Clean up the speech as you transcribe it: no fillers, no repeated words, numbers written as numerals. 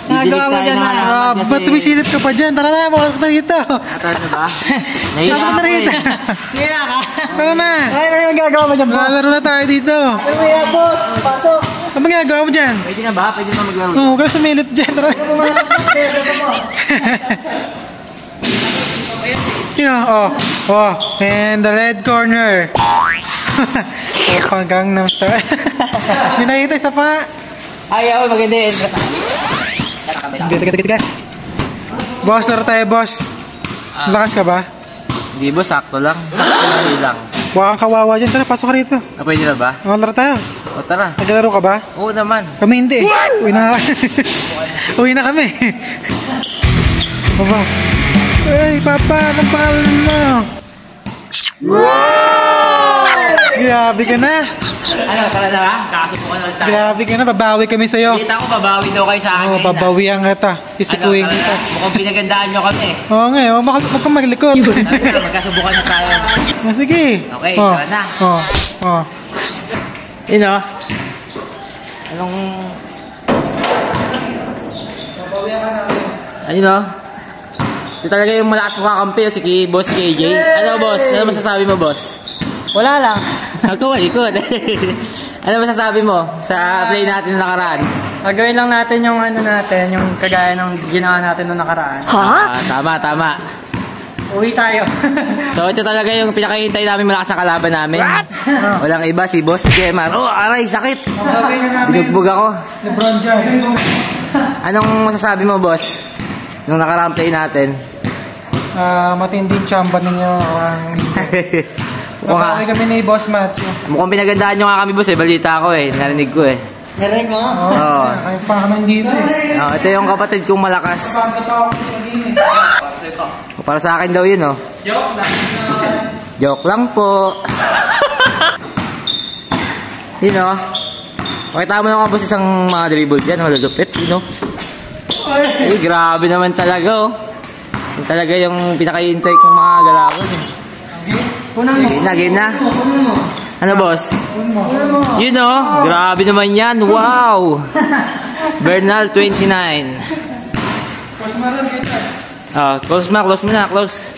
Nagawa mo dyan na. Ba't tumisilip ka pa dyan? Tara na, makasok na rito. Tara na ba? Makasok na rito. Kaya ka? Tara na. Ano yung gagawa mo dyan, boss? Lalaro na tayo dito. Kaya, boss, pasok. Ano ba ginagawa mo dyan? Pwede na ba? Pwede na maglaro. Oo, huwag ka na sumilip dyan. Tara. You know, oh, and the red corner. Panggang ng star. Hindi nakita isa pa. Ay, maganda yun. Sige. Boss, laro tayo, boss. Lakas ka ba? Hindi, boss, sakto lang. Sakto lang. Huwag kang kawawa dyan. Tara, pasok ka rito. Pwede na ba? Laro tayo. O, tara. Naglaro ka ba? Oo naman. Kami hindi eh. Uwi na kami. Baba. Ay, Papa, anong pangalan mo? Grabe ka na. Ano, tara na ba? Kakasubukan ulit tayo. Grabe ka na, babawi kami sa'yo. Kita ko, babawi daw kayo sa akin. Oo, babawian kita. Isikuhin kita. Mukhang pinagandaan nyo kami. Oo nga, huwag kang maglikod. Magkasubukan na tayo. Sige. Okay, tara na. Yun o. Anong... Ayun o. Ito talaga yung malakas mo kakampi si Boss KJ. Ano, boss? Ano masasabi mo, boss? Wala lang. Ako, malikod. Ano masasabi mo sa play natin na nakaraan? Gagawin lang natin yung ano natin, yung kagaya ng ginawa natin noong nakaraan. Tama. Uwi tayo. So, ito talaga yung pinakahintay namin malakas na kalaban namin. Walang iba, si Boss Gemar. Oh, aray, sakit. Binugbog ako. LeBron James. Anong masasabi mo, boss? Nung nakaraan play natin? Matinding chamba ninyo. Babawi kami ni Boss Matthew. Mukhang pinagandaan nyo nga kami, boss, eh. Balita ko, eh. Narinig ko, eh. Narinig mo? Oo. Kaya pa kami dito, eh. Ito yung kapatid kong malakas. Para sa akin daw yun, oh. Joke lang po. Yun, oh. Pakita mo naman, boss, isang mga dribble dyan. Malulupit, yun, oh. Eh, grabe naman talaga, oh. Yung talaga yung pinakahintay kong mga galawan, eh. Game na. Ano, boss? You know, grabe naman yan. Wow! Bernal 29. Close mo na. Close.